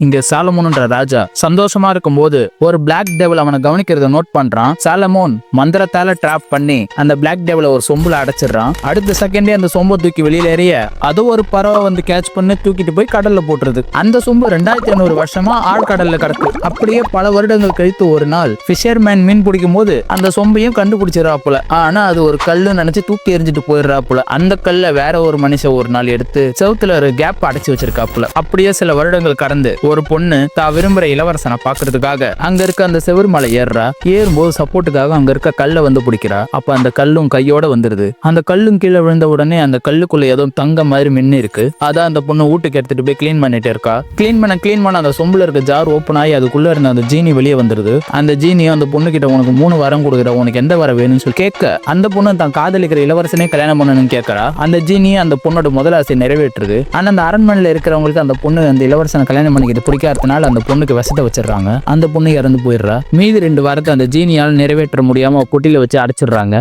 இங்க சாலமோன்ன்ற ராஜா சந்தோஷமா இருக்கும்போது ஒரு பிளாக் டெவில் அவனை கவனிக்கிறத நோட் பண்றான். சாலமோன் மந்திரத்தால டிராப் பண்ணி அந்த பிளாக் டெவில ஒரு சொம்புல அடைச்சிடறான். அடுத்த செகண்டே அந்த சொம்பை தூக்கி வெளியில எறிய அது ஒரு பறவை வந்து கேட்ச் பண்ணி தூக்கிட்டு போய் கடல்ல போட்டுருது. அந்த சொம்பு 2500 வருஷமா ஆழ்கடல்ல கிடக்கு. அப்படியே பல வருடங்கள் கழித்து ஒரு நாள் ஃபிஷர்மேன் மீன் பிடிக்கும் போது அந்த சொம்பையும் கண்டுபிடிச்சிடறாப்புல. ஆனா அது ஒரு கல்லு நினைச்சு தூக்கி எறிஞ்சிட்டு போயிடுறாப்புல. அந்த கல்ல வேற ஒரு மனுஷன் ஒரு நாள் எடுத்து செவுத்துல ஒரு கேப் அடைச்சு வச்சிருக்காப்புல. அப்படியே சில வருடங்கள் கடந்து ஒரு பொண்ணு தான் விரும்புற இளவரசனை பாக்குறதுக்காக அங்க இருக்க அந்த செவுரு மலை ஏறுறா. ஏறும்போது சப்போர்ட்டுக்காக அங்க இருக்க கல்லை வந்து பிடிக்கிறா. அப்ப அந்த கல்லும் கையோட வந்துருது. அந்த கல்லும் கீழே விழுந்த உடனே அந்த கல்லுக்குள்ள ஏதோ தங்க மாதிரி மின்னு இருக்கு. அதான் அந்த பொண்ணு வீட்டுக்கு எடுத்துட்டு போய் கிளீன் பண்ணிட்டு இருக்கா. கிளீன் பண்ண அந்த சொம்புல இருக்க ஜார் ஓப்பன் ஆகி அதுக்குள்ள இருந்த அந்த ஜீனி வெளியே வந்துருது. அந்த ஜீனியும் அந்த பொண்ணு கிட்ட உனக்கு 3 வரம் கொடுக்குற, உனக்கு எந்த வரம் வேணும்னு சொல்லி கேட்க அந்த பொண்ணு தான் காதலிக்கிற இளவரசனே கல்யாணம் பண்ணணும்னு கேட்கறா. அந்த ஜீனியை அந்த பொண்ணோட முதல் ஆசை நிறைவேற்றுது. ஆனா அந்த அரண்மனையில இருக்கிறவங்களுக்கு அந்த பொண்ணு அந்த இளவரசனை கல்யாணம் பண்ணிக்கிட்டு பிடிக்காதனால அந்த பொண்ணுக்கு விஷத்தை வச்சிடறாங்க. அந்த பொண்ணு இறந்து போயிடுறா. மீதி 2 வாரத்தை அந்த ஜீனியால் நிறைவேற்ற முடியாம குட்டில வச்சு அடைச்சிடுறாங்க.